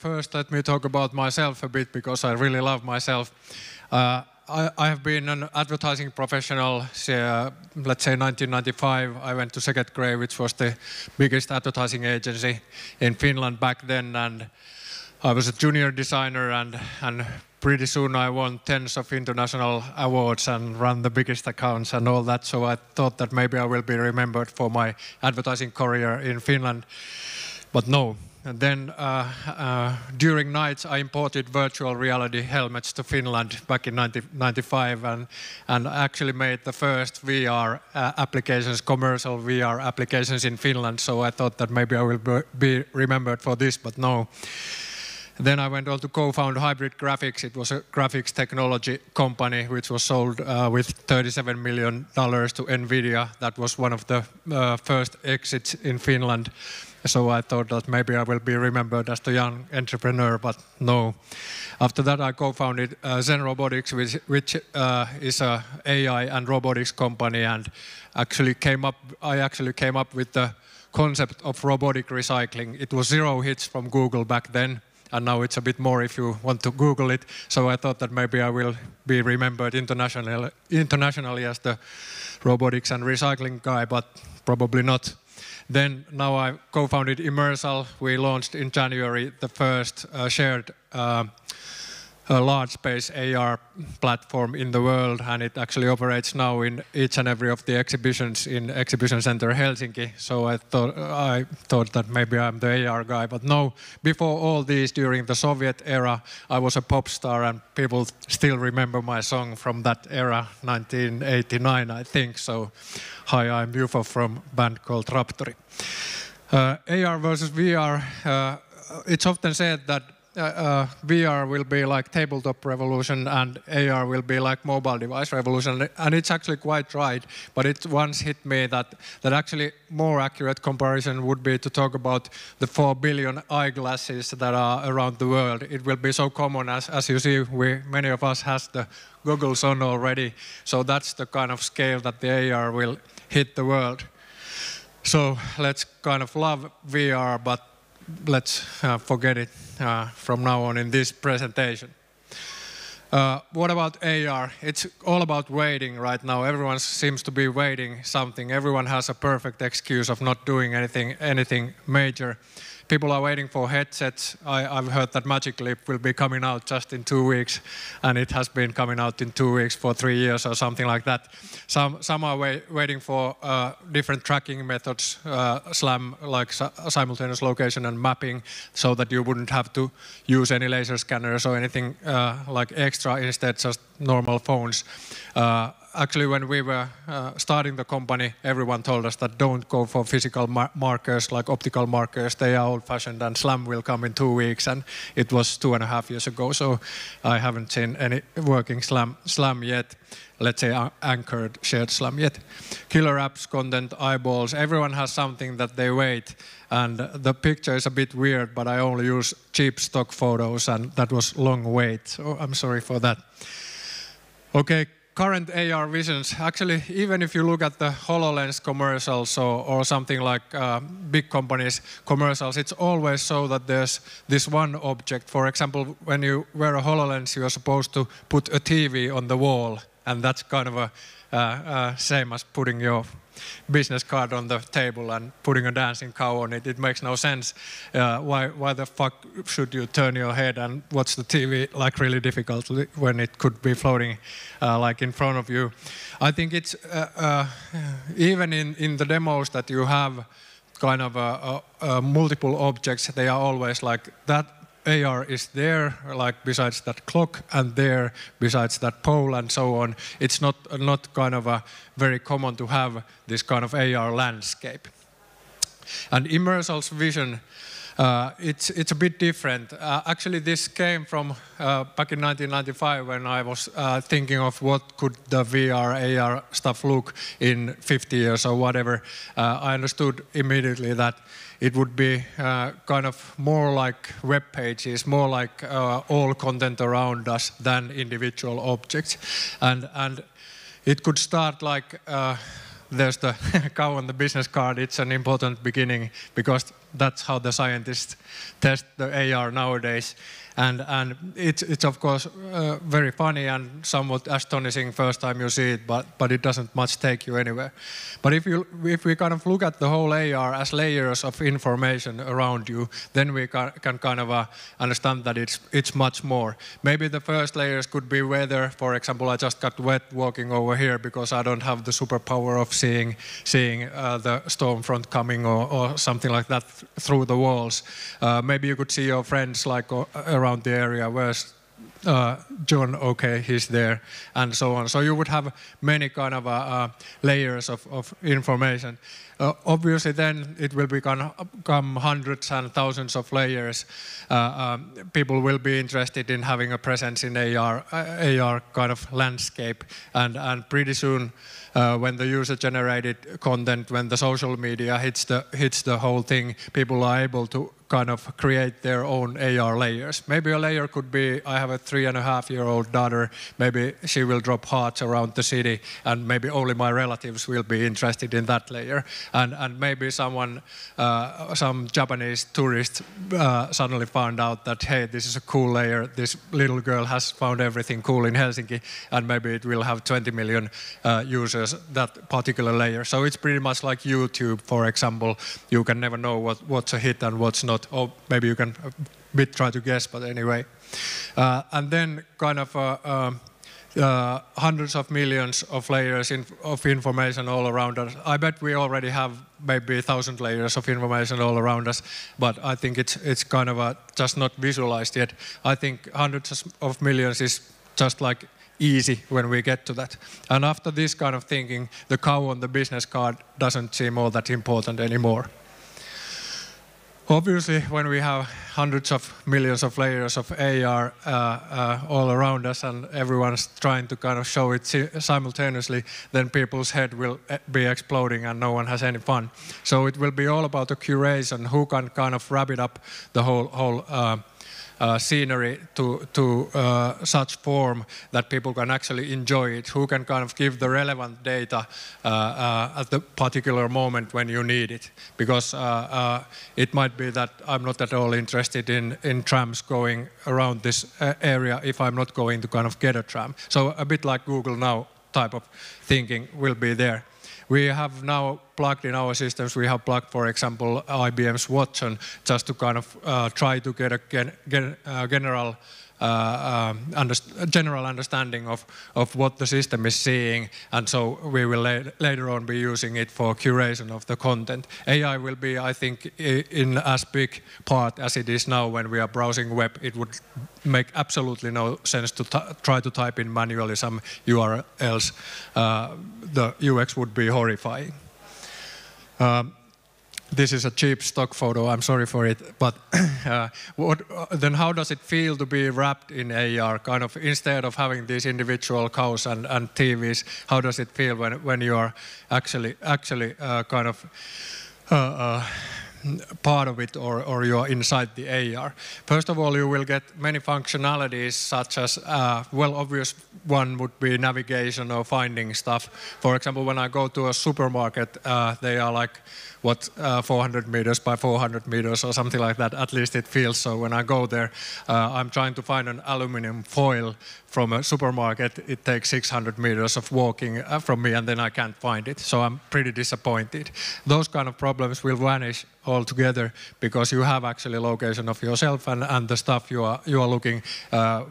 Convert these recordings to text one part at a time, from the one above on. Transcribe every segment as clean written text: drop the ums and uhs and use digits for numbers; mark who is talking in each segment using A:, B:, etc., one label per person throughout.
A: first let me talk about myself a bit because I really love myself. I have been an advertising professional, let's say 1995. I went to second grade, which was the biggest advertising agency in Finland back then, and I was a junior designer, and pretty soon I won tens of international awards and ran the biggest accounts and all that, so I thought that maybe I will be remembered for my advertising career in Finland, but no. And then during nights I imported virtual reality helmets to Finland back in 1995 and actually made the first VR applications, commercial VR applications in Finland, so I thought that maybe I will be remembered for this, but no. Then I went on to co-found Hybrid Graphics. It was a graphics technology company which was sold with $37 million to NVIDIA. That was one of the first exits in Finland. So I thought that maybe I will be remembered as the young entrepreneur, but no. After that I co-founded Zen Robotics, which is an AI and robotics company, and I actually came up with the concept of robotic recycling. It was 0 hits from Google back then, and now it's a bit more if you want to Google it. So I thought that maybe I will be remembered internationally as the robotics and recycling guy, but probably not. Then now I co-founded Immersal. We launched in January the first shared large space AR platform in the world, and it actually operates now in each and every of the exhibitions in Exhibition Center Helsinki. So I thought that maybe I'm the AR guy, but no. Before all these, during the Soviet era, I was a pop star, and people still remember my song from that era, 1989, I think. So, hi, I'm Jufo from a band called Raptori. AR versus VR. It's often said that VR will be like tabletop revolution and AR will be like mobile device revolution, and it's actually quite right, but it once hit me that actually more accurate comparison would be to talk about the 4 billion eyeglasses that are around the world. It will be so common, as you see, many of us has the goggles on already, so that's the kind of scale that the AR will hit the world. So let's kind of love VR, but let's forget it from now on in this presentation. What about AR? It's all about waiting right now. Everyone seems to be waiting something. Everyone has a perfect excuse of not doing anything major. People are waiting for headsets. I've heard that Magic Leap will be coming out just in 2 weeks, and it has been coming out in 2 weeks for 3 years or something like that. Some are waiting for different tracking methods, SLAM, like simultaneous location and mapping, so that you wouldn't have to use any laser scanners or anything like extra, instead just normal phones. Actually, when we were starting the company, everyone told us that don't go for physical markers like optical markers. They are old-fashioned, and SLAM will come in 2 weeks, and it was 2.5 years ago, so I haven't seen any working SLAM yet. Let's say anchored shared SLAM yet. Killer apps, content, eyeballs, everyone has something that they wait, and the picture is a bit weird, but I only use cheap stock photos, and that was long wait, so I'm sorry for that. Okay. Current AR visions, actually, even if you look at the HoloLens commercials or something like big companies' commercials, it's always so that there's this one object. For example, when you wear a HoloLens, you're supposed to put a TV on the wall, and that's kind of a same as putting your business card on the table and putting a dancing cow on it. It makes no sense. Why the fuck should you turn your head and watch the TV like really difficult when it could be floating like in front of you? I think it's even in the demos that you have kind of multiple objects, they are always like that. AR is there, like besides that clock, and there besides that pole, and so on. It's not kind of very common to have this kind of AR landscape. And Immersal's vision, it's a bit different. Actually, this came from back in 1995 when I was thinking of what could the VR, AR stuff look in 50 years or whatever. I understood immediately that it would be kind of more like web pages, more like all content around us than individual objects. And it could start like there's the cow on the business card. It's an important beginning because that's how the scientists test the AR nowadays. And it's of course very funny and somewhat astonishing first time you see it, but it doesn't much take you anywhere. But if we kind of look at the whole AR as layers of information around you, then we can kind of understand that it's much more. Maybe the first layers could be weather. For example, I just got wet walking over here because I don't have the superpower of seeing the storm front coming or something like that through the walls. Maybe you could see your friends like around the area. Where's John? Okay, he's there, and so on. So you would have many kind of layers of information. Obviously, then it will become hundreds and thousands of layers. People will be interested in having a presence in AR kind of landscape, and pretty soon, when the user-generated content, when the social media hits the whole thing, people are able to kind of create their own AR layers. Maybe a layer could be, I have a 3.5-year-old daughter, maybe she will drop hearts around the city, and maybe only my relatives will be interested in that layer. And maybe some Japanese tourist suddenly found out that, hey, this is a cool layer, this little girl has found everything cool in Helsinki, and maybe it will have 20 million users, that particular layer. So it's pretty much like YouTube, for example. You can never know what's a hit and what's not, or maybe you can a bit try to guess, but anyway. And then kind of hundreds of millions of layers of information all around us. I bet we already have maybe 1,000 layers of information all around us, but I think it's kind of just not visualized yet. I think hundreds of millions is just like easy when we get to that. And after this kind of thinking, the cow on the business card doesn't seem all that important anymore. Obviously, when we have hundreds of millions of layers of AR all around us and everyone's trying to kind of show it simultaneously, then people's head will be exploding and no one has any fun. So it will be all about the curation, who can kind of wrap it up the whole scenery to such form that people can actually enjoy it, who can kind of give the relevant data at the particular moment when you need it. Because it might be that I'm not at all interested in trams going around this area if I'm not going to kind of get a tram. So a bit like Google Now type of thinking will be there. We have now plugged in our systems, we have plugged, for example, IBM's Watson, just to kind of try to get a general understanding of what the system is seeing, and so we will later on be using it for curation of the content. AI will be, I think, in as big part as it is now when we are browsing web. It would make absolutely no sense to try to type in manually some URLs. The UX would be horrifying. This is a cheap stock photo, I'm sorry for it, but then how does it feel to be wrapped in AR? Kind of instead of having these individual cows and TVs, how does it feel when you are actually kind of part of it, or you are inside the AR? First of all, you will get many functionalities such as, well, obvious one would be navigation or finding stuff. For example, when I go to a supermarket, they are like, 400 meters by 400 meters or something like that. At least it feels so. When I go there, I'm trying to find an aluminum foil from a supermarket. It takes 600 meters of walking from me, and then I can't find it. So I'm pretty disappointed. Those kind of problems will vanish altogether because you have actually location of yourself and the stuff you are looking,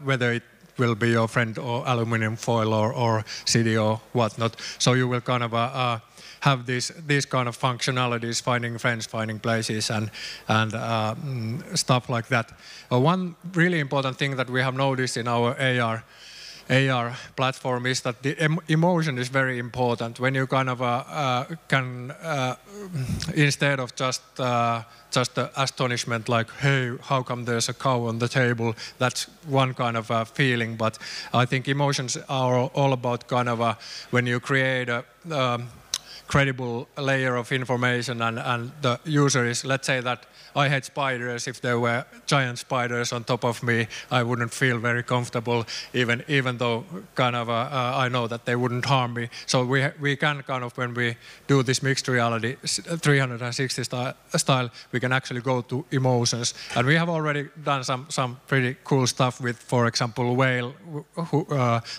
A: whether it will be your friend or aluminum foil or city or whatnot. So you will kind of have these kind of functionalities, finding friends, finding places, and stuff like that. One really important thing that we have noticed in our AR platform is that the emotion is very important. When you kind of can, instead of just the astonishment, like, hey, how come there's a cow on the table? That's one kind of feeling. But I think emotions are all about kind of when you create a credible layer of information, and the user is, let's say that I hate spiders. If there were giant spiders on top of me, I wouldn't feel very comfortable, even though kind of I know that they wouldn't harm me. So we can kind of, when we do this mixed reality 360 style, we can actually go to emotions. And we have already done some pretty cool stuff with, for example, whale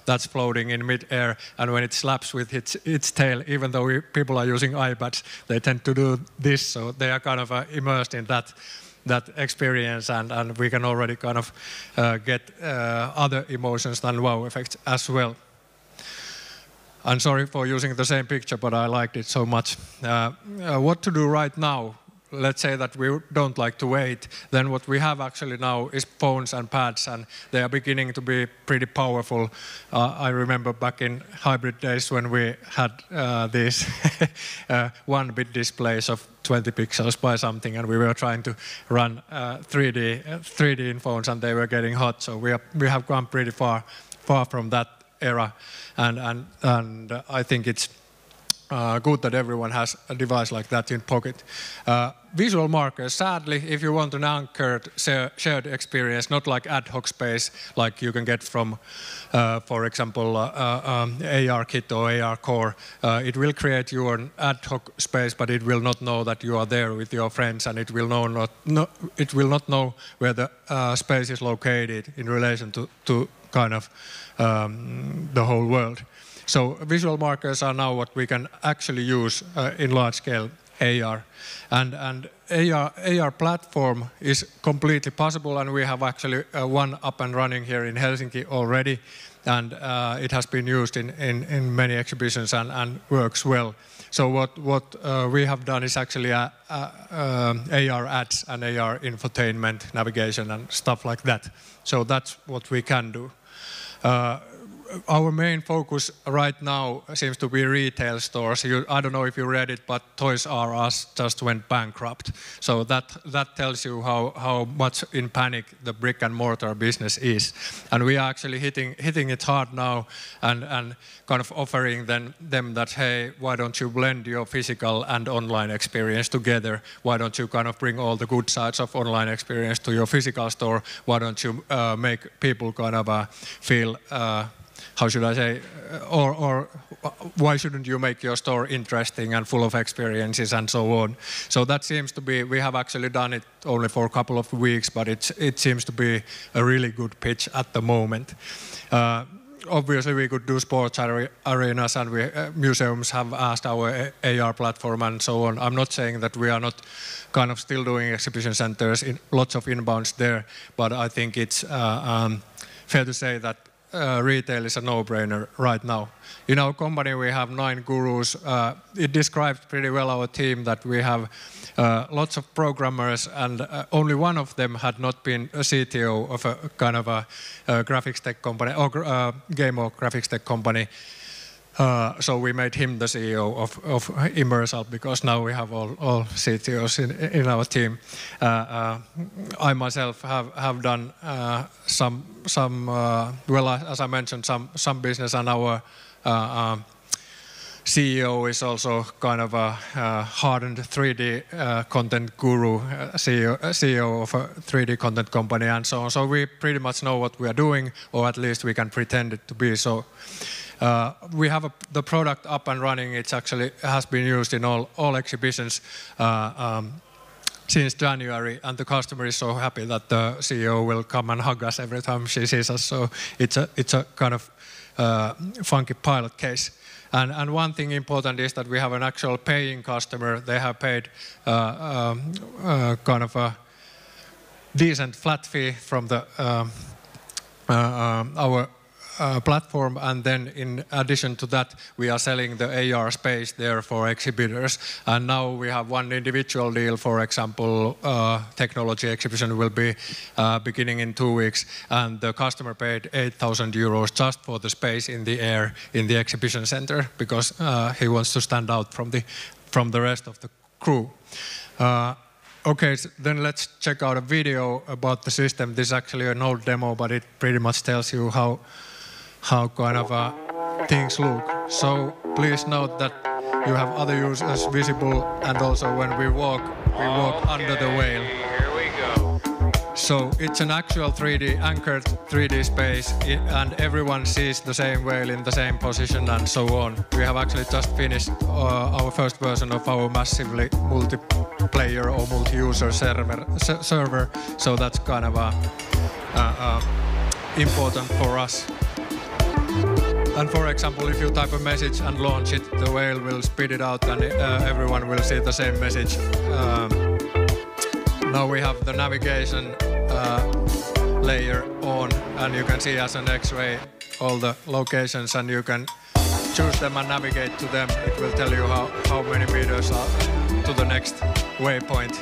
A: that's floating in mid-air, and when it slaps with its tail, even though people are using iPads, they tend to do this, so they are kind of immersed in that experience, and we can already kind of get other emotions than wow effects as well. I'm sorry for using the same picture, but I liked it so much. What to do right now? Let's say that we don't like to wait, then what we have actually now is phones and pads, and they are beginning to be pretty powerful. I remember back in hybrid days when we had these 1-bit displays of 20 pixels by something, and we were trying to run 3D in phones, and they were getting hot. So we have gone pretty far from that era, and I think it's good that everyone has a device like that in pocket. Visual markers, sadly, if you want an anchored shared experience, not like ad hoc space like you can get from, for example, ARKit or ARCore, it will create you an ad hoc space, but it will not know that you are there with your friends, and it will not know where the space is located in relation to kind of the whole world. So visual markers are now what we can actually use in large-scale AR. And AR platform is completely possible, and we have actually one up and running here in Helsinki already, and it has been used in many exhibitions and works well. So what we have done is actually AR ads and AR infotainment, navigation and stuff like that. So that's what we can do. Our main focus right now seems to be retail stores. I don't know if you read it, but Toys R Us just went bankrupt. So that tells you how much in panic the brick and mortar business is. And we are actually hitting it hard now, and kind of offering them that, hey, why don't you blend your physical and online experience together? Why don't you kind of bring all the good sides of online experience to your physical store? Why don't you make people kind of feel how should I say, or why shouldn't you make your store interesting and full of experiences and so on? So that seems to be, we have actually done it only for a couple of weeks, but it seems to be a really good pitch at the moment. Obviously, we could do sports arenas, and museums have asked our AR platform and so on. I'm not saying that we are not kind of still doing exhibition centers, lots of inbounds there, but I think it's fair to say that retail is a no-brainer right now. In our company, we have 9 gurus. It describes pretty well our team that we have lots of programmers, and only one of them had not been a CTO of a kind of a graphics tech company or game or graphics tech company. So we made him the CEO of Immersal, because now we have all CTOs in our team. I myself have done some well, as I mentioned, some business, and our CEO is also kind of a hardened 3D content guru, CEO of a 3D content company and so on. So we pretty much know what we are doing, or at least we can pretend it to be so. We have the product up and running. It actually has been used in all exhibitions since January, and the customer is so happy that the CEO will come and hug us every time she sees us. So it's a kind of funky pilot case. And one thing important is that we have an actual paying customer. They have paid kind of a decent flat fee from the our platform, and then in addition to that, we are selling the AR space there for exhibitors. And now we have one individual deal, for example, technology exhibition will be beginning in 2 weeks, and the customer paid 8,000 euros just for the space in the air in the exhibition center, because he wants to stand out from the rest of the crew. Okay, so then let's check out a video about the system. This is actually an old demo, but it pretty much tells you how kind of things look. So please note that you have other users visible, and also when we walk under the whale.
B: Here we go.
A: So it's an actual 3D, anchored 3D space, and everyone sees the same whale in the same position and so on. We have actually just finished our first version of our massively multiplayer or multi-user server, so that's kind of important for us. And for example, if you type a message and launch it, the whale will spit it out and everyone will see the same message. Now we have the navigation layer on, and you can see as an X-ray all the locations, and you can choose them and navigate to them. It will tell you how many meters are to the next waypoint.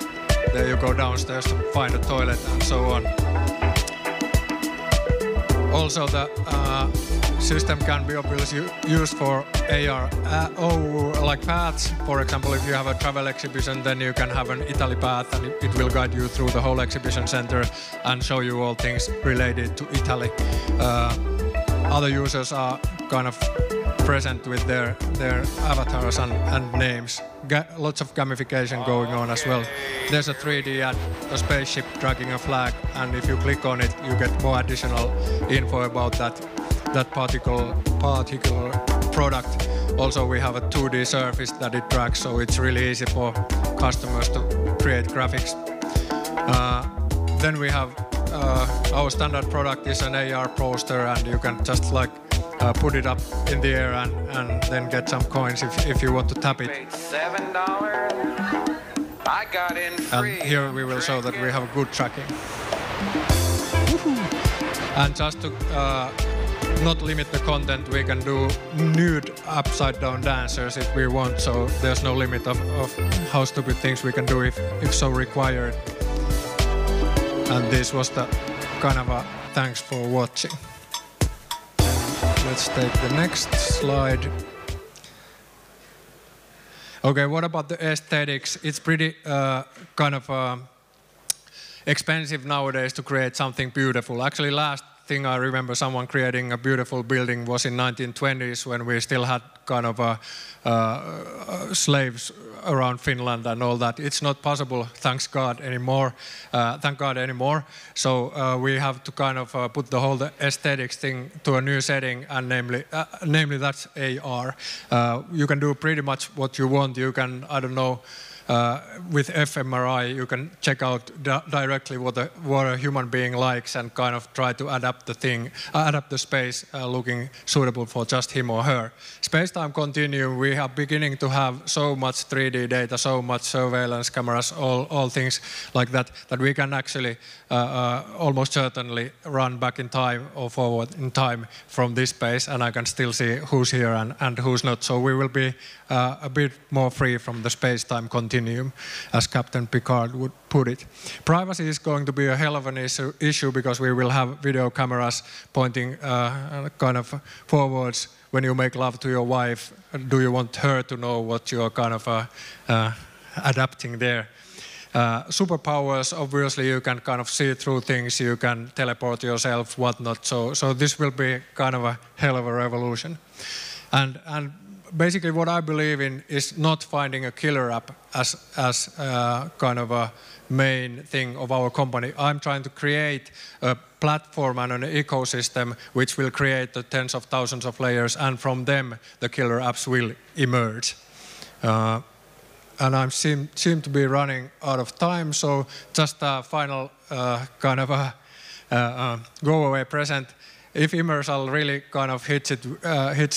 A: There you go downstairs to find a toilet and so on. Also, the system can be obviously used for AR, like paths. For example, if you have a travel exhibition, then you can have an Italy path, and it will guide you through the whole exhibition center and show you all things related to Italy. Other users are kind of present with their avatars and names. Lots of gamification going on as well. There's a 3D ad, a spaceship dragging a flag, and if you click on it, you get more additional info about that particular product. Also, we have a 2D surface that it drags, so it's really easy for customers to create graphics. Then we have our standard product is an AR poster, and you can just like put it up in the air and then get some coins if you want to tap it.
B: $7. I got in free.
A: And here we will show that we have good tracking. And just to not limit the content, we can do nude upside down dancers if we want, so there's no limit of how stupid things we can do if so required. And this was the kind of a thanks for watching. Let's take the next slide. Okay, what about the aesthetics? It's pretty kind of expensive nowadays to create something beautiful. Actually, last thing I remember someone creating a beautiful building was in 1920s when we still had kind of slaves around Finland and all that. It's not possible, thank God anymore. So we have to kind of put the whole aesthetics thing to a new setting, and namely that's AR. You can do pretty much what you want. You can, I don't know, with fMRI, you can check out directly what a human being likes and kind of try to adapt the space looking suitable for just him or her. Space-time continuum, we are beginning to have so much 3D data, so much surveillance cameras, all things like that we can actually almost certainly run back in time or forward in time from this space, and I can still see who's here and who's not. So we will be a bit more free from the space-time continuum, as Captain Picard would put it. Privacy is going to be a hell of an issue because we will have video cameras pointing kind of forwards when you make love to your wife. Do you want her to know what you are kind of adapting there? Superpowers, obviously you can kind of see through things, you can teleport yourself, whatnot. So this will be kind of a hell of a revolution. And basically what I believe in is not finding a killer app as kind of a main thing of our company. I'm trying to create a platform and an ecosystem which will create the tens of thousands of layers, and from them the killer apps will emerge. And I seem to be running out of time, so just a final kind of a go-away present. If Immersal really kind of hits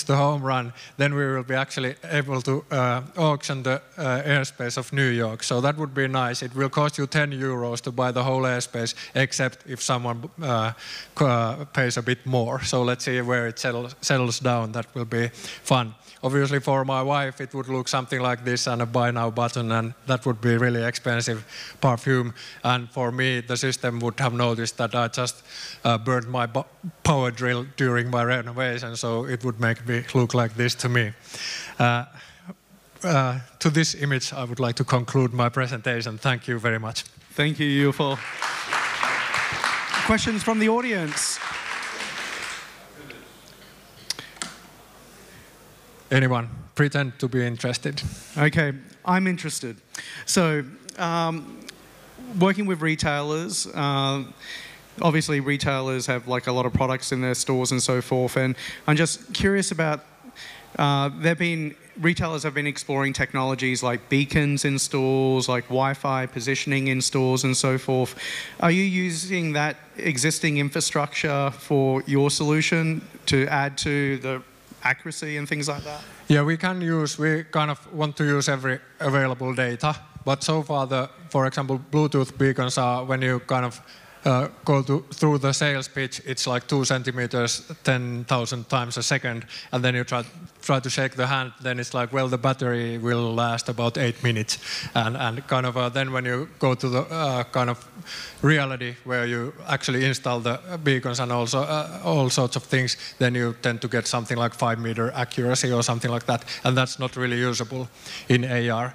A: the home run, then we will be actually able to auction the airspace of New York. So that would be nice. It will cost you €10 to buy the whole airspace, except if someone pays a bit more. So let's see where it settles down. That will be fun. Obviously, for my wife, it would look something like this and a buy now button, and that would be really expensive perfume. And for me, the system would have noticed that I just burned my power drill during my renovation, so it would make me look like this to me. To this image, I would like to conclude my presentation. Thank you very much.
C: Thank you, Jufo. Questions from the audience?
A: Anyone? pretend to be interested.
C: Okay, I'm interested. So, working with retailers, obviously retailers have like a lot of products in their stores and so forth, and I'm just curious about, retailers have been exploring technologies like beacons in stores, like Wi-Fi positioning in stores and so forth. Are you using that existing infrastructure for your solution to add to the accuracy and things like that?
A: Yeah, we kind of want to use every available data, but so far for example, Bluetooth beacons are, when you kind of go through the sales pitch, it's like 2 centimeters, 10,000 times a second, and then you try to shake the hand, then it's like, well, the battery will last about 8 minutes, and kind of then when you go to the kind of reality where you actually install the beacons and also all sorts of things, then you tend to get something like 5-meter accuracy or something like that, and that's not really usable in AR.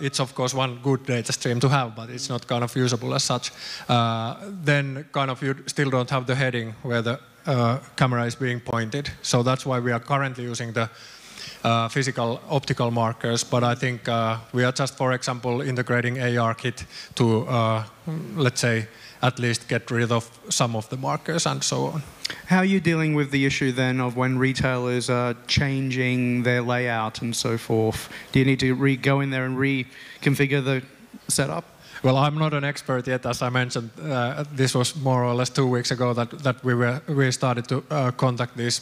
A: It's of course one good data stream to have, but it's not kind of usable as such. Then kind of you still don't have the heading where the camera is being pointed. So that's why we are currently using the physical optical markers. But I think we are just, for example, integrating AR kit to, let's say, at least get rid of some of the markers and so on.
C: How are you dealing with the issue then of when retailers are changing their layout and so forth? Do you need to go in there and reconfigure the setup?
A: Well, I'm not an expert yet, as I mentioned. This was more or less 2 weeks ago that we started to contact these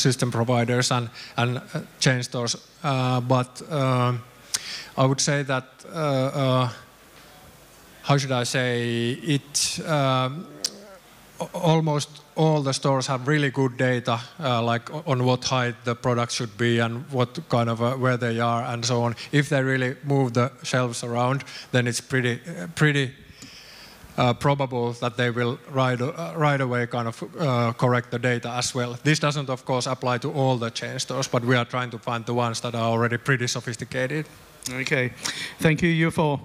A: system providers and chain stores. But I would say that how should I say it? Almost all the stores have really good data, like on what height the product should be and what kind of where they are and so on. If they really move the shelves around, then it's pretty probable that they will right away kind of correct the data as well. This doesn't, of course, apply to all the chain stores, but we are trying to find the ones that are already pretty sophisticated.
C: Okay, thank you, Jufo.